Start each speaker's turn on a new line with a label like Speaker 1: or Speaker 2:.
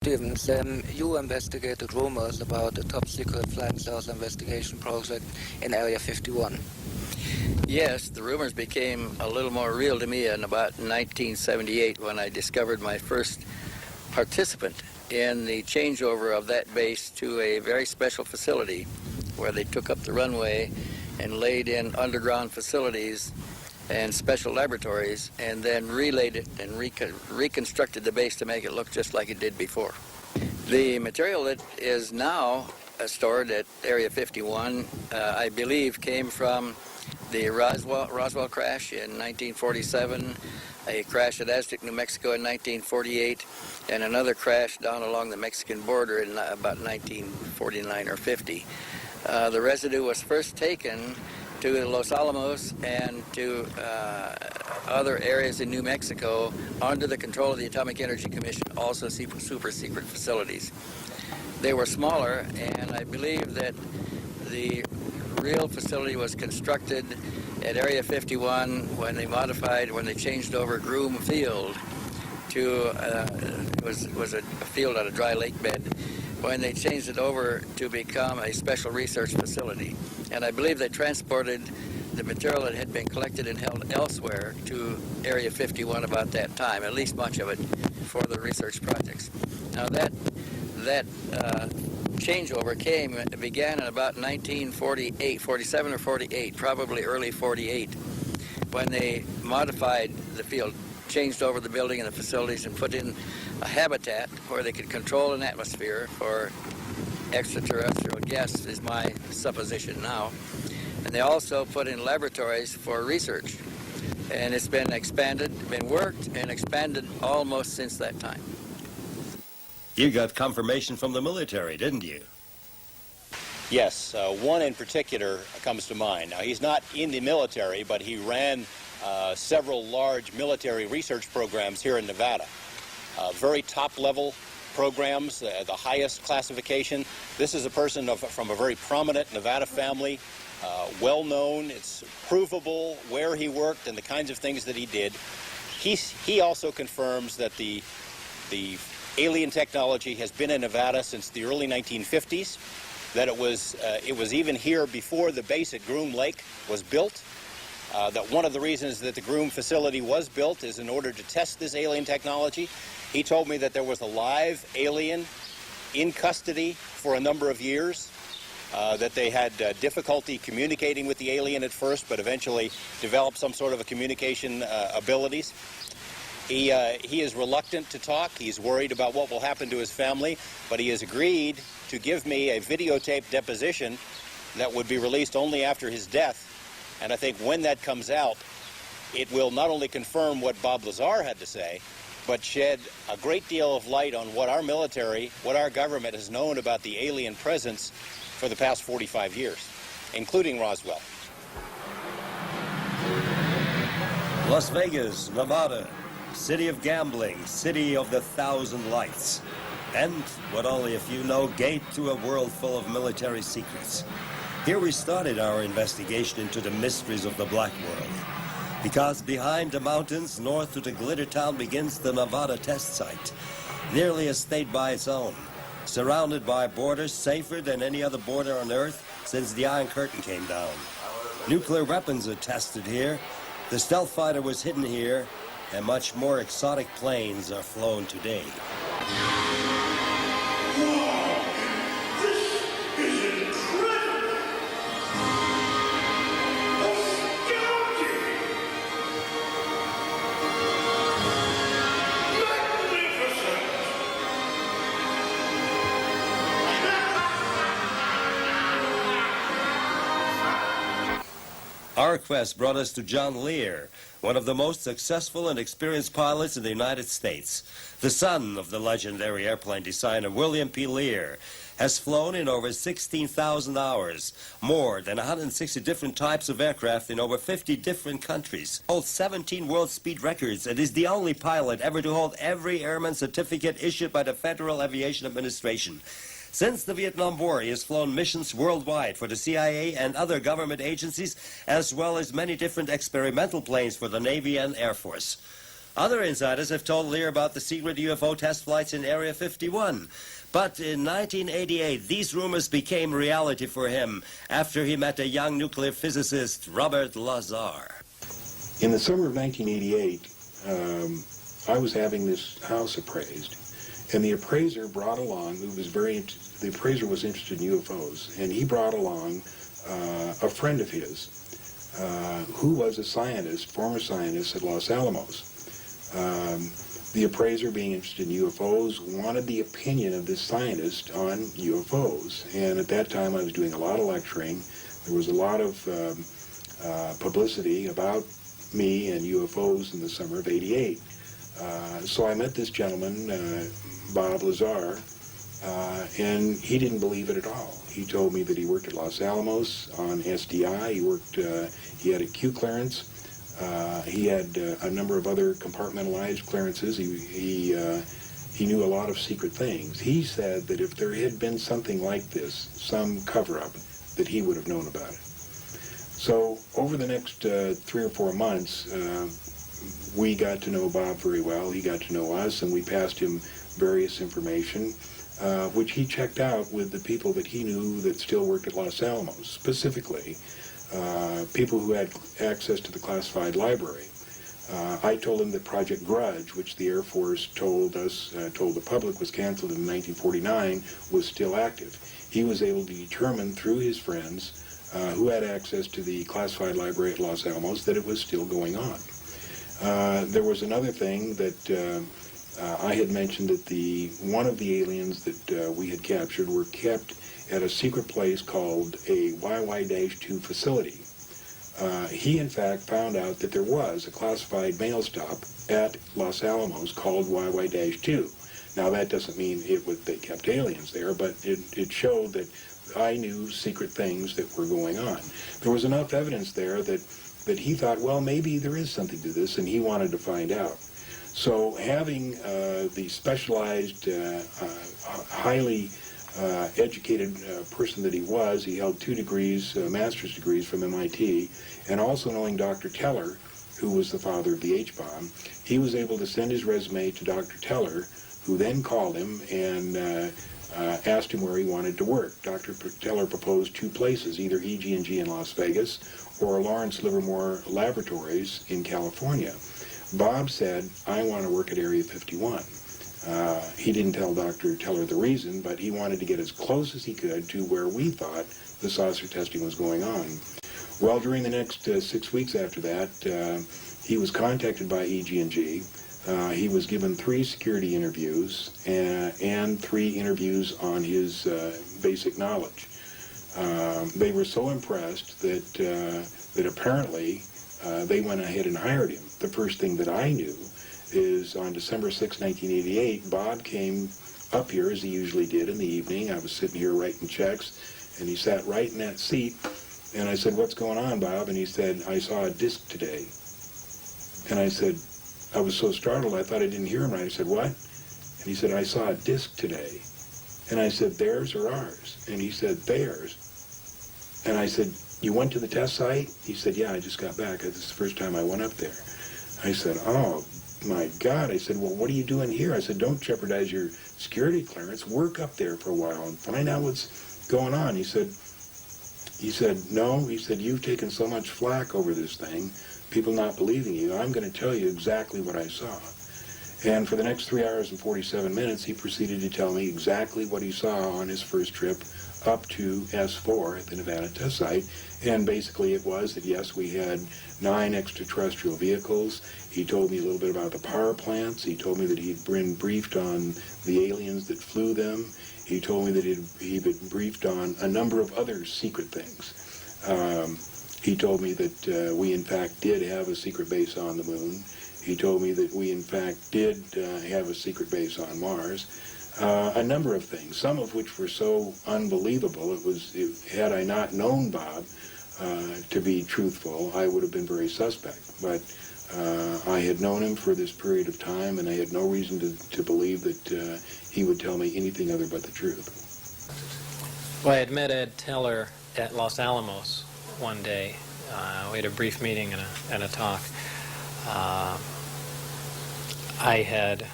Speaker 1: Stevens, you investigated rumors about a top-secret flying saucer investigation project in Area 51.
Speaker 2: Yes, the rumors became a little more real to me in about 1978 when I discovered my first participant in the changeover of that base to a very special facility where they took up the runway and laid in underground facilities and special laboratories and then relayed it and reconstructed the base to make it look just like it did before. The material that is now stored at Area 51, I believe, came from the Roswell crash in 1947, a crash at Aztec, New Mexico in 1948, and another crash down along the Mexican border in about 1949 or 50. The residue was first taken to Los Alamos and to other areas in New Mexico under the control of the Atomic Energy Commission, also super secret facilities. They were smaller, and I believe that the real facility was constructed at Area 51 when they changed over Groom Field to, it was a field on a dry lake bed, when they changed it over to become a special research facility. And I believe they transported the material that had been collected and held elsewhere to Area 51 about that time, at least much of it, for the research projects. Now that changeover began in about 1948, 47 or 48, probably early 48, when they modified the field, changed over the building and the facilities and put in a habitat where they could control an atmosphere for extraterrestrial guests, is my supposition now. And they also put in laboratories for research. And it's been expanded, been worked and expanded almost since that time.
Speaker 3: You got confirmation from the military, didn't you?
Speaker 4: Yes, one in particular comes to mind. Now, he's not in the military, but he ran several large military research programs here in Nevada. Very top-level programs, the highest classification. This is a person from a very prominent Nevada family, well-known. It's provable where he worked and the kinds of things that he did. He also confirms that the alien technology has been in Nevada since the early 1950s, that it was even here before the base at Groom Lake was built, that one of the reasons that the Groom facility was built is in order to test this alien technology. He told me that there was a live alien in custody for a number of years, that they had difficulty communicating with the alien at first, but eventually developed some sort of a communication abilities. He is reluctant to talk. He's worried about what will happen to his family, but he has agreed to give me a videotaped deposition that would be released only after his death. And I think when that comes out, it will not only confirm what Bob Lazar had to say, but shed a great deal of light on what our military, what our government has known about the alien presence for the past 45 years, including Roswell.
Speaker 3: Las Vegas, Nevada, city of gambling, city of the thousand lights, and what only a few know, gate to a world full of military secrets. Here we started our investigation into the mysteries of the black world, because behind the mountains north to the glitter town begins the Nevada test site, nearly a state by its own, surrounded by borders safer than any other border on Earth since the Iron Curtain came down. Nuclear weapons are tested here, the stealth fighter was hidden here, and much more exotic planes are flown today. Our quest brought us to John Lear, one of the most successful and experienced pilots in the United States. The son of the legendary airplane designer William P. Lear has flown in over 16,000 hours, more than 160 different types of aircraft in over 50 different countries, holds 17 world speed records, and is the only pilot ever to hold every airman certificate issued by the Federal Aviation Administration. Since the Vietnam War, he has flown missions worldwide for the CIA and other government agencies, as well as many different experimental planes for the Navy and Air Force. Other insiders have told Lear about the secret UFO test flights in Area 51. But in 1988, these rumors became reality for him after he met a young nuclear physicist, Robert Lazar.
Speaker 5: In the summer of 1988, I was having this house appraised, and the appraiser brought along, the appraiser was interested in UFOs, and he brought along a friend of his who was a scientist, former scientist at Los Alamos. The appraiser, being interested in UFOs, wanted the opinion of this scientist on UFOs, and at that time I was doing a lot of lecturing. There was a lot of publicity about me and UFOs in the summer of '88. So I met this gentleman, Bob Lazar, and he didn't believe it at all. He told me that he worked at Los Alamos on SDI. He had a Q clearance. He had a number of other compartmentalized clearances. He knew a lot of secret things. He said that if there had been something like this, some cover-up, that he would have known about it. So over the next 3 or 4 months, we got to know Bob very well. He got to know us, and we passed him various information, which he checked out with the people that he knew that still worked at Los Alamos, specifically people who had access to the classified library. I told him that Project Grudge, which the Air Force told the public was canceled in 1949, was still active. He was able to determine through his friends who had access to the classified library at Los Alamos that it was still going on. There was another thing that I had mentioned, that one of the aliens that we had captured were kept at a secret place called a YY-2 facility. He, in fact, found out that there was a classified mail stop at Los Alamos called YY-2. Now, that doesn't mean they kept aliens there, but it showed that I knew secret things that were going on. There was enough evidence there that he thought, well, maybe there is something to this, and he wanted to find out. So having the specialized, highly educated person that he was, he held 2 degrees, master's degrees from MIT, and also knowing Dr. Teller, who was the father of the H-bomb, he was able to send his resume to Dr. Teller, who then called him and asked him where he wanted to work. Dr. Teller proposed 2 places, either EG&G in Las Vegas or Lawrence Livermore Laboratories in California. Bob said, I want to work at Area 51. He didn't tell Dr. Teller the reason, but he wanted to get as close as he could to where we thought the saucer testing was going on. Well, during the next 6 weeks after that, he was contacted by EG&G. He was given 3 security interviews and 3 interviews on his basic knowledge. They were so impressed that apparently they went ahead and hired him. The first thing that I knew is on December 6, 1988, Bob came up here as he usually did in the evening. I was sitting here writing checks, and he sat right in that seat. And I said, what's going on, Bob? And he said, I saw a disc today. And I said, I was so startled, I thought I didn't hear him right. I said, what? And he said, I saw a disc today. And I said, theirs or ours? And he said, theirs. And I said, you went to the test site? He said, yeah, I just got back. This is the first time I went up there. I said, oh, my God. I said, well, what are you doing here? I said, don't jeopardize your security clearance. Work up there for a while and find out what's going on. He said, no. He said, you've taken so much flack over this thing, people not believing you. I'm going to tell you exactly what I saw. And for the next 3 hours and 47 minutes, he proceeded to tell me exactly what he saw on his first trip up to S4 at the Nevada test site. And basically it was that, yes, we had 9 extraterrestrial vehicles. He told me a little bit about the power plants. He told me that he'd been briefed on the aliens that flew them. He told me that he'd been briefed on a number of other secret things. He told me that we, in fact, did have a secret base on the moon. He told me that we, in fact, did have a secret base on Mars. A number of things, some of which were so unbelievable, had I not known Bob to be truthful, I would have been very suspect. But I had known him for this period of time, and I had no reason to believe that he would tell me anything other but the truth.
Speaker 6: Well, I had met Ed Teller at Los Alamos one day. We had a brief meeting and a talk. I had